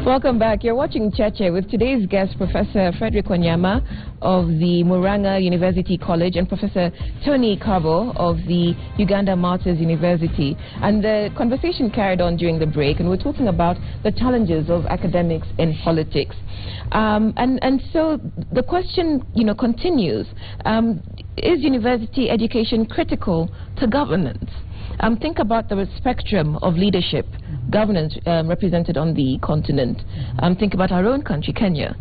Welcome back. You're watching Cheche with today's guest, Professor Frederick Onyama of the Murang'a University College and Professor Tony Kabo of the Uganda Martyrs University. And the conversation carried on during the break, and we're talking about the challenges of academics in politics. And so the question, continues. Is university education critical to governance? Think about the spectrum of leadership, governance represented on the continent. Think about our own country, Kenya.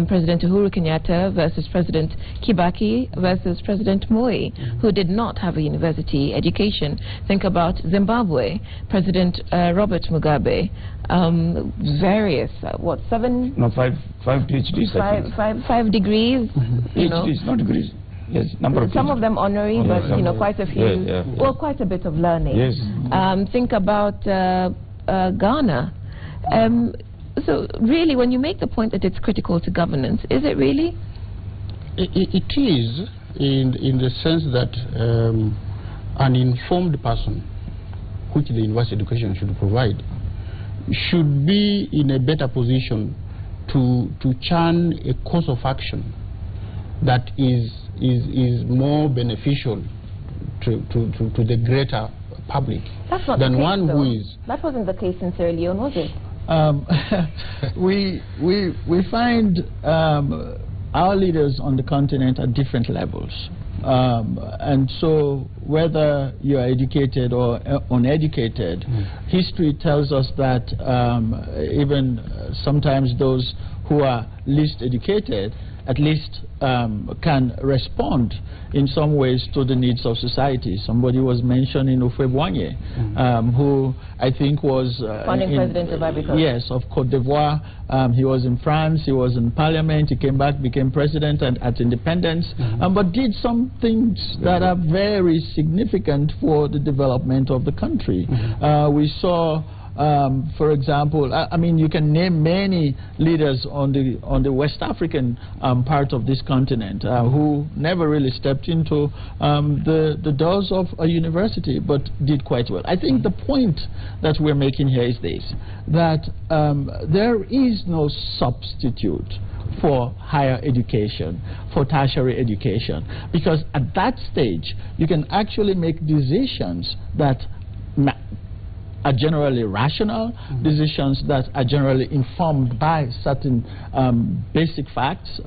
President Uhuru Kenyatta versus President Kibaki versus President Moi, who did not have a university education. Think about Zimbabwe, President Robert Mugabe. Various, seven? No, five PhDs. Five degrees. PhDs, not degrees. Yes, some of them honorary, but quite a few. Well, quite a bit of learning. Yes. Think about Ghana. So really, when you make the point that it's critical to governance, is it really? It is, in the sense that an informed person, which the university education should provide, should be in a better position to churn a course of action that is more beneficial to the greater public than one who is. That wasn't the case in Sierra Leone, was it? We find our leaders on the continent at different levels. And so whether you are educated or uneducated, history tells us that even sometimes those who are least educated at least can respond in some ways to the needs of society. Somebody was mentioning Ufebwanye, who I think was founding president of Ivory Coast. Yes, of Côte d'Ivoire. He was in France, he was in parliament, he came back, became president at independence, but did some things that are very significant for the development of the country. We saw, for example, I mean, you can name many leaders on the West African part of this continent who never really stepped into the doors of a university, but did quite well. I think the point that we're making here is this, that there is no substitute for higher education, for tertiary education, because at that stage you can actually make decisions that are generally rational, decisions that are generally informed by certain basic facts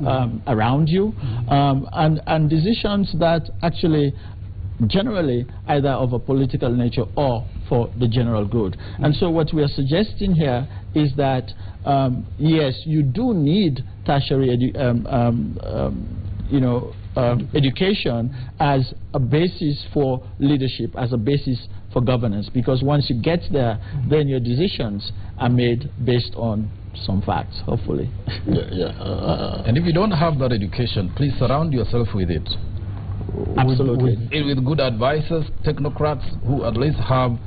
around you, and decisions that actually generally either of a political nature or for the general good. And so what we are suggesting here is that yes, you do need tertiary education as a basis for leadership, as a basis for governance, because once you get there, then your decisions are made based on some facts, hopefully. And if you don't have that education, please surround yourself with it. Absolutely. With good advisors, technocrats who at least have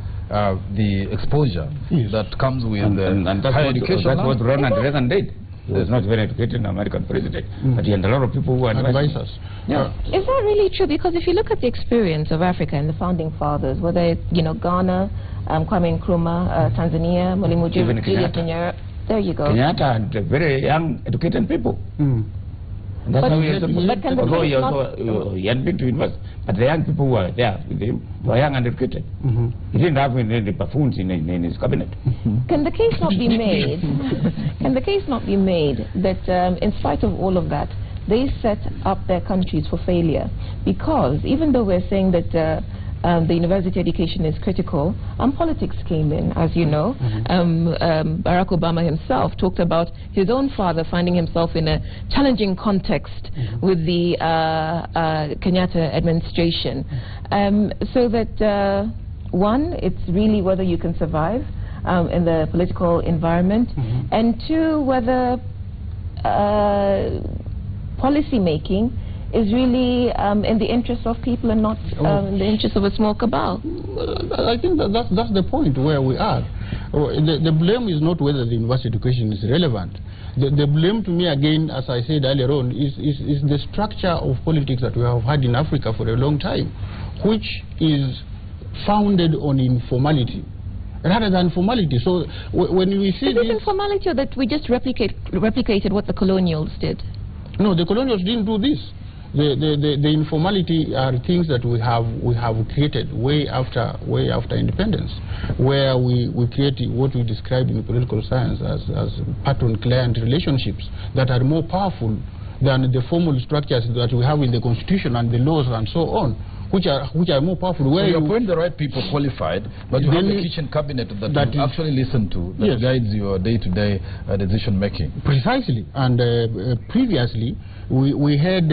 the exposure that comes with higher education. That's what Ronald Reagan did. He was not very educated American president, but he had a lot of people who were advisors. Yeah. Is that really true? Because if you look at the experience of Africa and the founding fathers, whether it's, Ghana, Kwame Nkrumah, Tanzania, Mwalimu Julius Nyerere, there you go. Kenyatta had very young, educated people. That's how he had been to university, but the young people who were there with him were young and educated. He didn't have any buffoons in his cabinet. Can the case not be made? Can the case not be made that, in spite of all of that, they set up their countries for failure? Because even though we're saying that the university education is critical, politics came in, as you know. Barack Obama himself talked about his own father finding himself in a challenging context with the Kenyatta administration. So that, one, it's really whether you can survive in the political environment, and two, whether policy making is really in the interest of people and not in the interest of a small cabal. I think that's the point where we are. The blame is not whether the university education is relevant. The blame to me, again, as I said earlier on, is the structure of politics that we have had in Africa for a long time, which is founded on informality. rather than formality. So when we see is this informality, or that we just replicated what the colonials did? No, the colonials didn't do this. The informality are things that we have created way after independence, where we created what we describe in political science as patron-client relationships that are more powerful than the formal structures that we have in the constitution and the laws and so on, which are more powerful. Where so you appoint the right people qualified, but you have a kitchen cabinet that you actually listen to, that guides your day-to-day decision making. Precisely. And previously, we had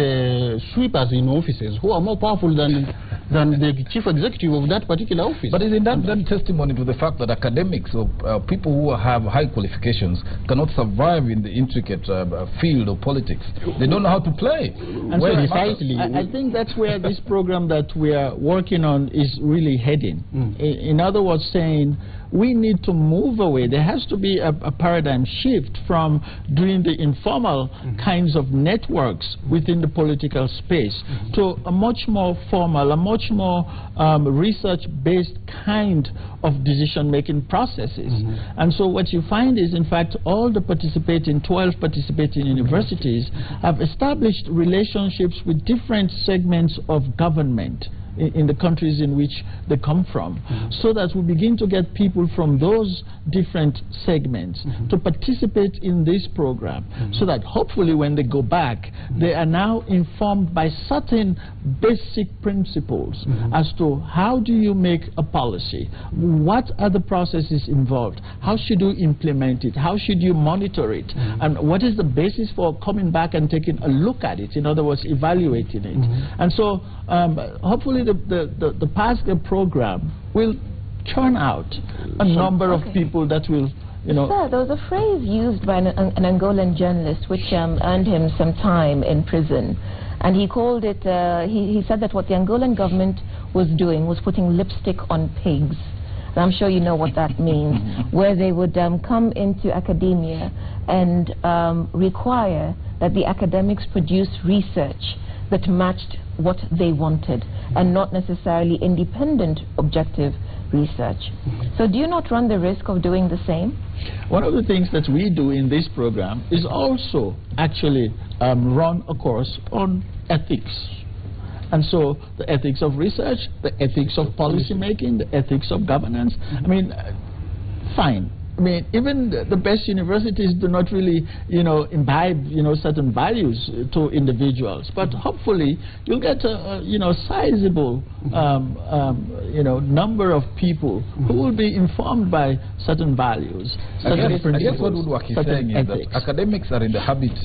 sweepers in offices who are more powerful than the chief executive of that particular office. But isn't that then testimony to the fact that academics or people who have high qualifications cannot survive in the intricate field of politics? They don't know how to play. And so precisely, I think that's where this program that we are working on is really heading. In other words, saying we need to move away. There has to be a paradigm shift from doing the informal kinds of networks within the political space to a much more formal, a much more research-based kind of decision-making processes. And so what you find is, in fact, all the 12 participating universities have established relationships with different segments of government in the countries in which they come from, so that we begin to get people from those different segments to participate in this program, so that hopefully when they go back, they are now informed by certain basic principles as to how do you make a policy, what are the processes involved, how should you implement it, how should you monitor it, and what is the basis for coming back and taking a look at it, in other words, evaluating it. And so hopefully the PASGA program will churn out a number of people that will, you know. Sir, there was a phrase used by an Angolan journalist which earned him some time in prison. And he called it, he said that what the Angolan government was doing was putting lipstick on pigs. And I'm sure you know what that means, where they would come into academia and require that the academics produce research that matched what they wanted, and not necessarily independent, objective research. So do you not run the risk of doing the same? One of the things that we do in this program is also actually run a course on ethics. And so the ethics of research, the ethics of policy making, the ethics of governance. I mean, fine. I mean, even the best universities do not really, imbibe, certain values to individuals. But hopefully, you'll get a, sizable, number of people who will be informed by certain values, certain principles, I guess what Woodwork is saying is that academics are in the habit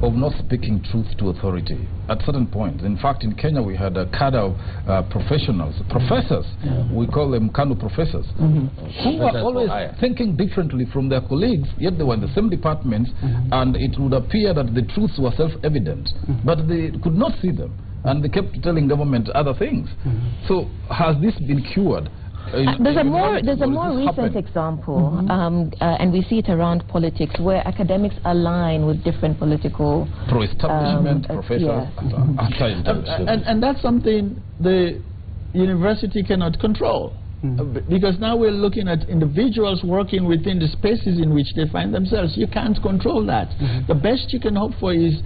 of not speaking truth to authority at certain points. In fact, in Kenya, we had a cadre of professionals, professors, we call them Kano professors, who were always thinking differently from their colleagues, yet they were in the same departments, and it would appear that the truths were self-evident, but they could not see them, and they kept telling government other things. So has this been cured? There's a more recent example, and we see it around politics, where academics align with different political pro-establishment professors, and that's something the university cannot control. Because now we're looking at individuals working within the spaces in which they find themselves. You can't control that. The best you can hope for is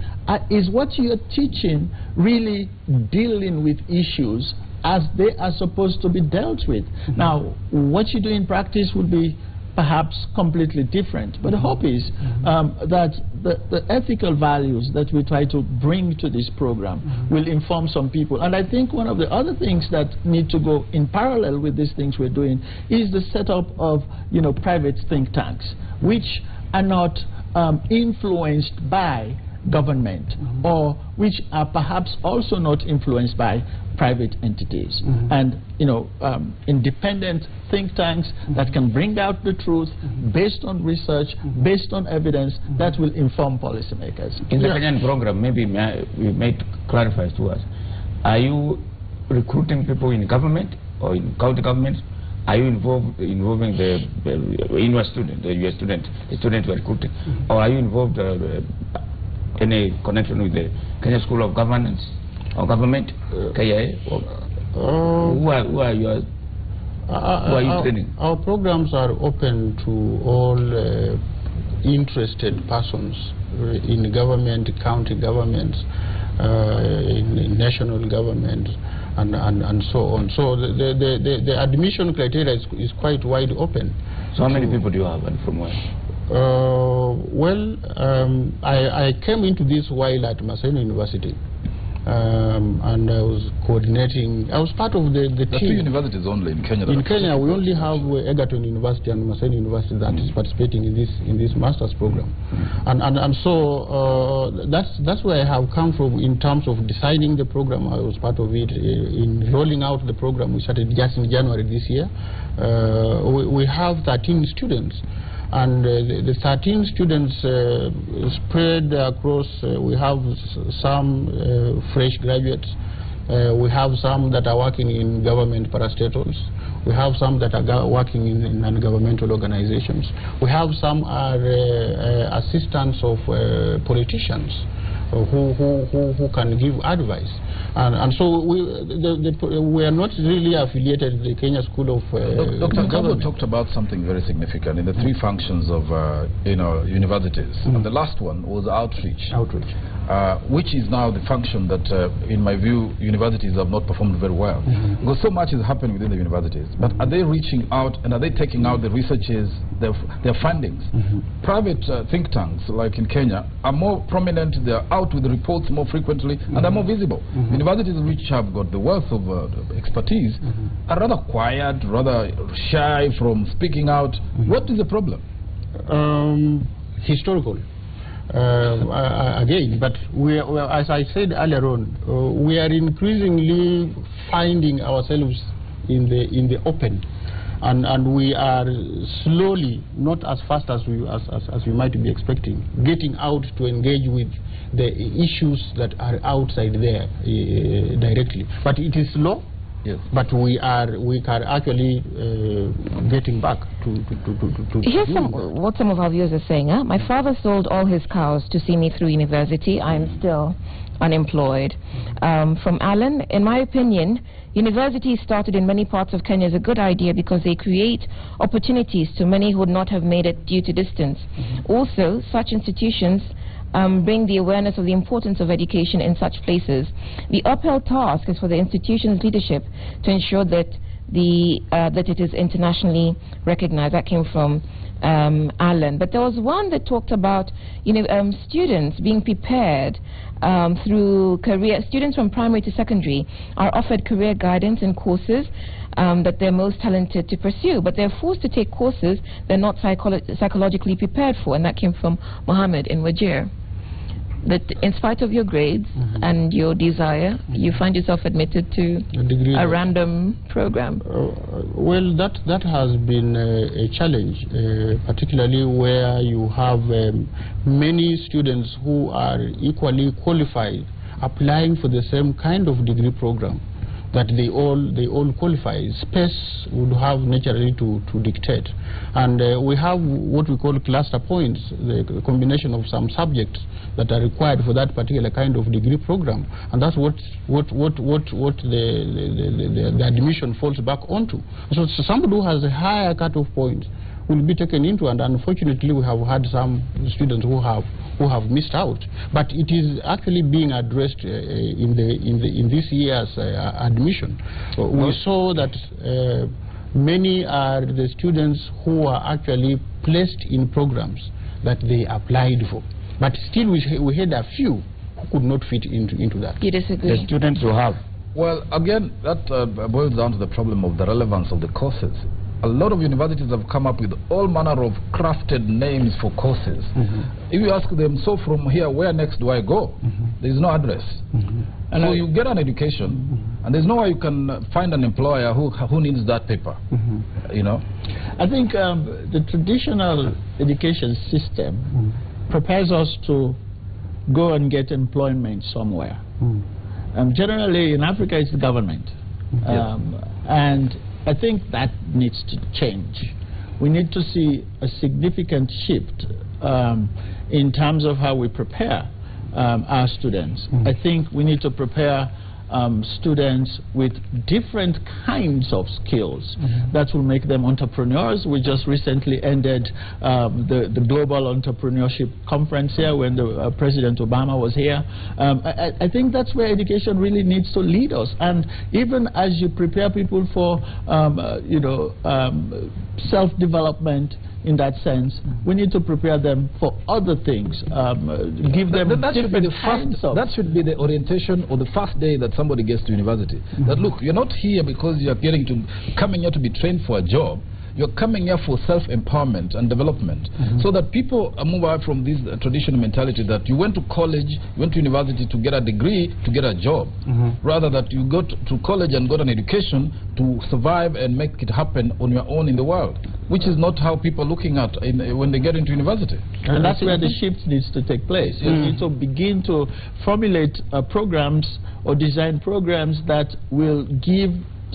what you're teaching really dealing with issues as they are supposed to be dealt with. Now, what you do in practice would be perhaps completely different. But the hope is that the ethical values that we try to bring to this program will inform some people. And I think one of the other things that need to go in parallel with these things we're doing is the setup of, private think tanks, which are not influenced by government, or which are perhaps also not influenced by private entities. And independent think tanks that can bring out the truth based on research, based on evidence, that will inform policymakers. In the Kenyan program, maybe you may clarify to us, are you recruiting people in government or in county governments? Are you involving the university student, the student you're recruiting, or are you involved any connection with the Kenya School of Governance or Government, KIA? Who are your Who are you training? Our programs are open to all interested persons in government, county governments, in national government, and so on. So the admission criteria is quite wide open. So how many people do you have, and from where? I came into this while at Maseno University, and I was coordinating. I was part of the team. 2 universities only in Kenya. In Kenya, we only have Egerton University and Maseno University that is participating in this master's program, and so that's where I have come from in terms of designing the program. I was part of it in rolling out the program. We started just in January this year. We have 13 students. And the 13 students spread across, we have some fresh graduates, we have some that are working in government parastatals, we have some that are working in non-governmental organizations, we have some are assistants of politicians who can give advice. And so we are not really affiliated with the Kenya School of Dr. Kabo talked about something very significant in the 3 functions of universities. And the last one was outreach. Which is now the function that, in my view, universities have not performed very well. Because so much is happening within the universities. But are they reaching out and are they taking out the researches, their findings? Private think tanks, like in Kenya, are more prominent. They are out with reports more frequently and they're more visible. Universities which have got the wealth of expertise are rather quiet, rather shy from speaking out. What is the problem? Historical. Again, but we are, as I said earlier on, we are increasingly finding ourselves in the open, and we are slowly, not as fast as we might be expecting, getting out to engage with the issues that are outside there directly. But it is slow. Yes. But we are actually getting back to here's what some of our viewers are saying. My father sold all his cows to see me through university. I'm still unemployed. From Alan, in my opinion, universities started in many parts of Kenya is a good idea because they create opportunities to many who would not have made it due to distance. Also, such institutions bring the awareness of the importance of education in such places. The uphill task is for the institution's leadership to ensure that that it is internationally recognized. That came from Alan. But there was one that talked about students being prepared through career. Students from primary to secondary are offered career guidance and courses that they're most talented to pursue, but they're forced to take courses they're not psychologically prepared for, and that came from Mohammed in Wajir. That in spite of your grades and your desire, you find yourself admitted to a random program. Well, that has been a challenge, particularly where you have many students who are equally qualified applying for the same kind of degree program that they all qualify. Space would have naturally to dictate, and we have what we call cluster points, the combination of some subjects that are required for that particular kind of degree program, and that's what the admission falls back onto. So somebody who has a higher cutoff point will be taken into, and unfortunately we have had some students who have missed out. But it is actually being addressed in this year's admission. We saw that many are the students who are actually placed in programs that they applied for. But still we had a few who could not fit into that. You disagree? The students who have. Well, again, that boils down to the problem of the relevance of the courses. A lot of universities have come up with all manner of crafted names for courses. If you ask them, so from here, where next do I go? There is no address. And so you get an education, and there's no way you can find an employer who needs that paper. I think the traditional education system prepares us to go and get employment somewhere. Generally, in Africa, it's the government. And I think that needs to change. We need to see a significant shift in terms of how we prepare our students. I think we need to prepare students with different kinds of skills that will make them entrepreneurs. We just recently ended the Global Entrepreneurship Conference here when President Obama was here. I think that's where education really needs to lead us. And even as you prepare people for self-development, in that sense, we need to prepare them for other things. Give them that should be the orientation or the first day that somebody gets to university. That look, you're not here because you're coming here to be trained for a job. You're coming here for self-empowerment and development, so that people move away from this traditional mentality that you went to college, you went to university to get a degree, to get a job, rather that you go to college and got an education to survive and make it happen on your own in the world, which is not how people are looking at when they get into university. And that's where the shift needs to take place. You need to begin to formulate programs or design programs that will give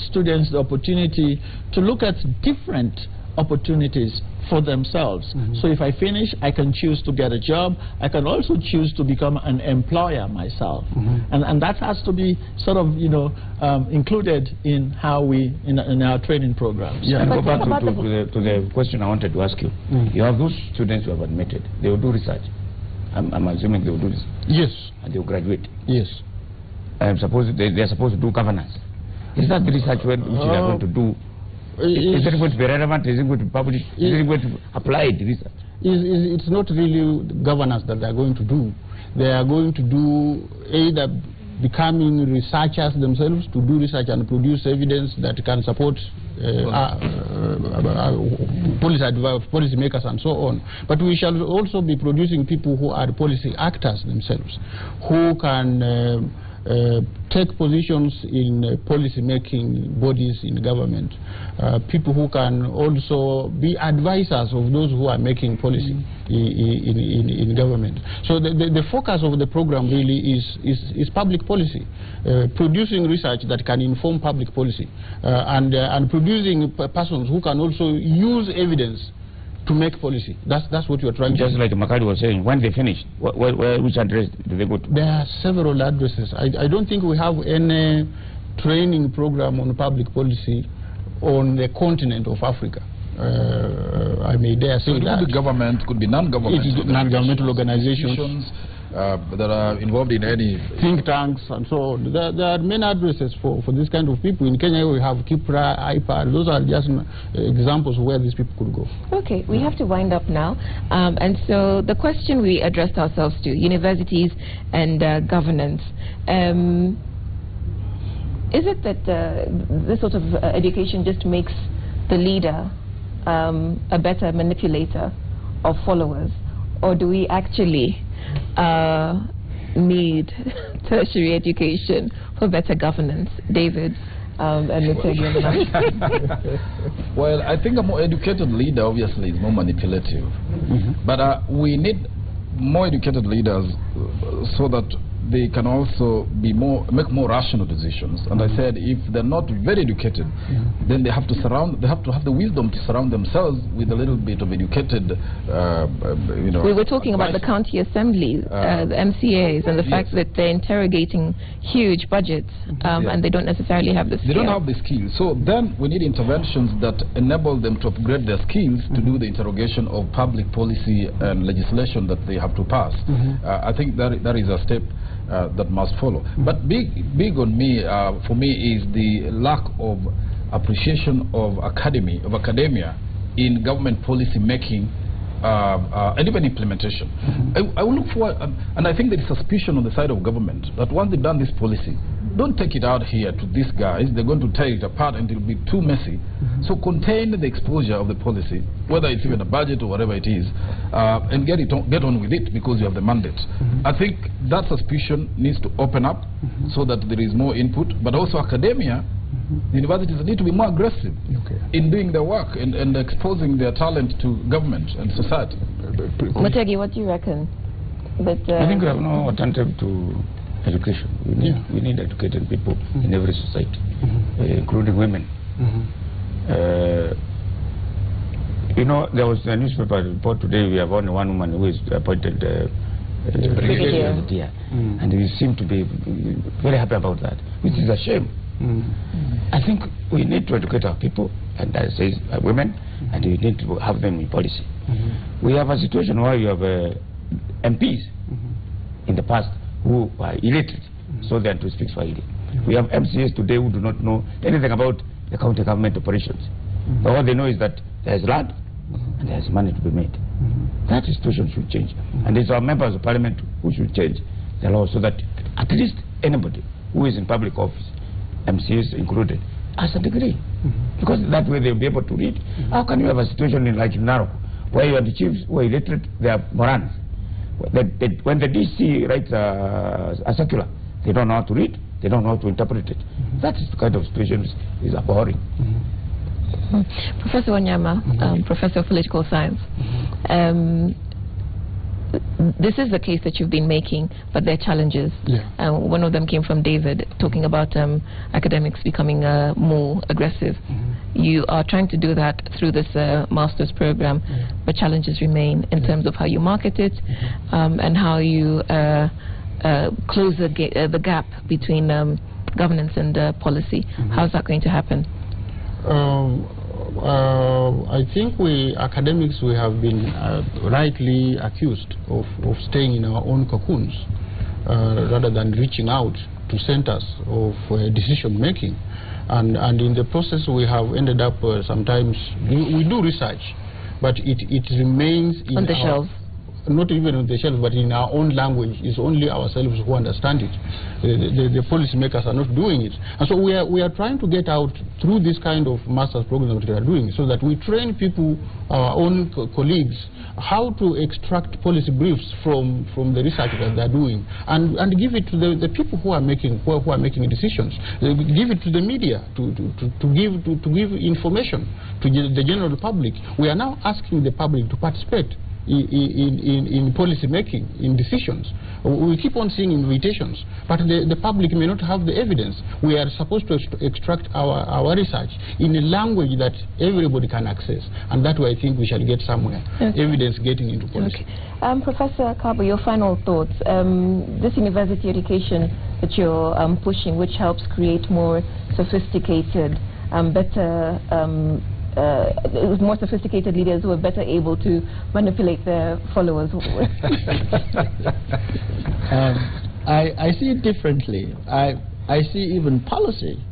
students the opportunity to look at different opportunities for themselves. So if I finish, I can choose to get a job. I can also choose to become an employer myself. And that has to be sort of, included in how in our training programs. Yeah, and go back to the question I wanted to ask you. You have those students who have admitted. They will do research. I'm assuming they will do this. Yes. And they will graduate. Yes. I'm supposed they are supposed to do governance. Is that the research which they are going to do? Is it going to be relevant? Is it going to be published? Is it going to apply the research? It's not really governance that they are going to do. They are going to do either becoming researchers themselves to do research and produce evidence that can support policy makers and so on. But we shall also be producing people who are policy actors themselves, who can take positions in policy-making bodies in government, people who can also be advisors of those who are making policy in government. So the focus of the program really is public policy, producing research that can inform public policy, and producing persons who can also use evidence to make policy. That's what you're trying to do. Just like Makari was saying, when they finish, which address do they go to? There are several addresses. I don't think we have any training program on public policy on the continent of Africa. I may dare say that. Could be government, could be non-governmental organizations that are involved in any think tanks and so on. There are many addresses for this kind of people. In Kenya we have Kipra, IPAD. Those are just examples where these people could go. Okay, we have to wind up now. And so the question we addressed ourselves to, universities and governance. Is it that this sort of education just makes the leader a better manipulator of followers? Or do we actually need tertiary education for better governance? David and Well, I think a more educated leader obviously is more manipulative. But we need more educated leaders so that they can also be make more rational decisions. And I said, if they're not very educated, then they have to have the wisdom to surround themselves with a little bit of educated, We were talking about the county assemblies, the MCAs, and the fact that they're interrogating huge budgets, and they don't necessarily have the skills. They don't have the skills. So then we need interventions that enable them to upgrade their skills to do the interrogation of public policy and legislation that they have to pass. I think that is a step that must follow. But big on me, for me, is the lack of appreciation of academia in government policy making and even implementation. I will look for, and I think there is suspicion on the side of government that once they've done this policy, don't take it out here to these guys. They're going to tear it apart and it will be too messy. So contain the exposure of the policy, whether it's even a budget or whatever it is, and get on with it because you have the mandate. I think that suspicion needs to open up so that there is more input, but also academia. The universities need to be more aggressive in doing their work and exposing their talent to government and society. Mutegi, what do you reckon? I think we have no alternative to education. We need educated people in every society, including women. There was a newspaper report today. We have only one woman who is appointed brigadier. And we seem to be very happy about that, which is a shame. I think we need to educate our people, and that says women, and we need to have them in policy. We have a situation where you have MPs in the past who are illiterate, so they are to speak Swahili. We have MCAs today who do not know anything about the county government operations. But all they know is that there is land and there is money to be made. That situation should change. And it's our members of parliament who should change the law so that at least anybody who is in public office, MCAs included, has a degree. Because that way they'll be able to read. How can you have a situation like in Narok, where you have the chiefs who are illiterate, they are morons. When the DC writes a circular, they don't know how to read, they don't know how to interpret it. That is the kind of situation is abhorring. Professor Wanyama, Professor of Political Science, this is the case that you've been making, but there are challenges. One of them came from David, talking about academics becoming more aggressive. You are trying to do that through this master's program, but challenges remain in terms of how you market it and how you close the gap between governance and policy. How's that going to happen? I think we academics, we have been rightly accused of staying in our own cocoons rather than reaching out to centers of decision making, and in the process we have ended up sometimes we do research, but it remains in on the shelf. Not even on the shelf, but in our own language. It's only ourselves who understand it. The policymakers are not doing it. And so we are trying to get out through this kind of master's program that we are doing, so that we train people, our own colleagues, how to extract policy briefs from the research that they are doing, and give it to the people who are making decisions. Give it to the media to give information to the general public. We are now asking the public to participate in policy making, in decisions. We keep on seeing invitations, but the public may not have the evidence. We are supposed to extract our research in a language that everybody can access, and that way I think we shall get somewhere. Evidence getting into policy. Professor Kabo, your final thoughts. This university education that you're pushing, which helps create more sophisticated, more sophisticated leaders who are better able to manipulate their followers. I see it differently. I see even policy.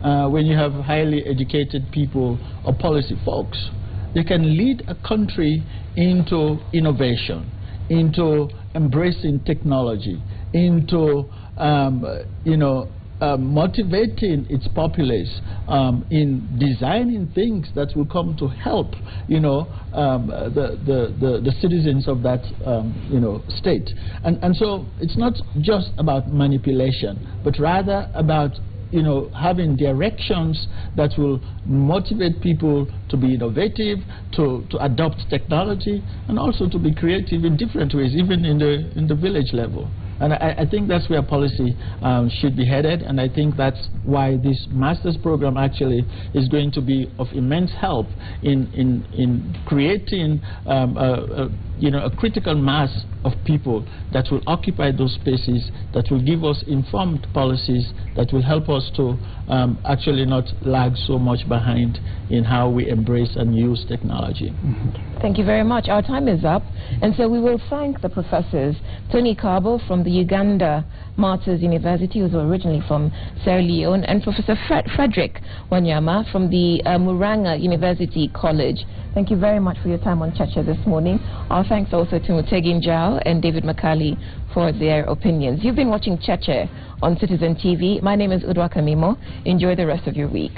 When you have highly educated people or policy folks, they can lead a country into innovation, into embracing technology, into motivating its populace in designing things that will come to help, the citizens of that, state. And so it's not just about manipulation, but rather about having directions that will motivate people to be innovative, to adopt technology, and also to be creative in different ways, even in the village level. And I think that's where policy should be headed, and I think that's why this master's program actually is going to be of immense help in creating a critical mass of people that will occupy those spaces, that will give us informed policies, that will help us to actually not lag so much behind in how we embrace and use technology. Thank you very much. Our time is up, and so we will thank the professors, Tony Kabo from the Uganda Martyrs University, who's originally from Sierra Leone, and Professor Frederick Wanyama from the Murang'a University College. Thank you very much for your time on Cheche this morning. Our thanks also to Mutegi Njau and David Makali for their opinions. You've been watching Cheche on Citizen TV. My name is Udwa Kamimo. Enjoy the rest of your week.